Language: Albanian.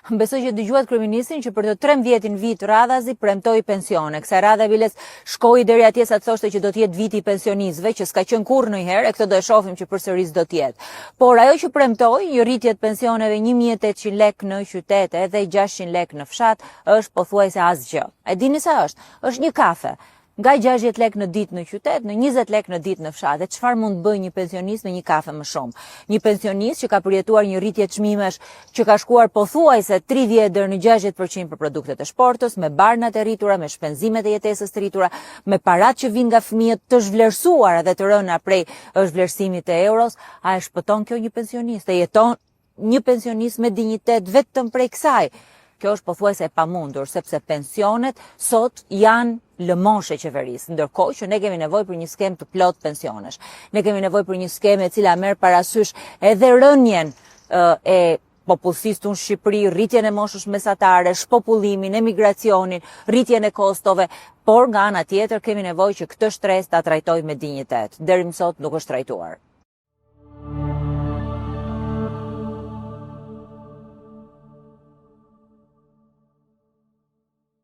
Besoj që dëgjuat kryeministin që për të 13 vit radhazi premtoi pensione. Kësaj radhe Viles shkoi deri atje sa të thoshte që do të jetë viti i pensionistëve, që s'ka qenë kurrë ndonjëherë, e këtë do e shohim që përsëris do të jetë. Por ajo që premtoi, një rritje të pensioneve 1800 lek në qytet edhe 600 lek në fshat, është pothuajse asgjë. E dini sa është? Është një kafe. Nga 60 lek në ditë në qytet, në 20 lek në ditë në fshat. Dhe çfarë mund bëj një pensionist me një kafe më shumë? Një pensionist që ka përjetuar një rritje çmimesh që ka shkuar pothuajse 30 deri në 60% për produktet e shportës, me barnat e rritura, me shpenzimet e jetesës të rritura, me parat që vijnë nga fëmijët të zhvlerësuara dhe të rëna prej zhvlerësimit të euros, a e shpëton kjo një pensionist? E jeton një pensionist me dinjitet vetëm prej kësaj? Kjo është pothuajse e pamundur, sepse pensionet sot janë lëmoshe e qeverisë, ndërkohë që ne kemi nevojë për një skemë të plot pensionesh. Ne kemi nevojë për një skemë e cila merr parasysh edhe rënien e popullsisë tonë në Shqipëri, rritjen e moshës mesatare, shpopullimin, emigracionin, rritjen e kostove, por nga ana tjetër kemi nevojë që këtë shtresë ta trajtojmë me dinjitet. Deri më sot nuk është trajtuar.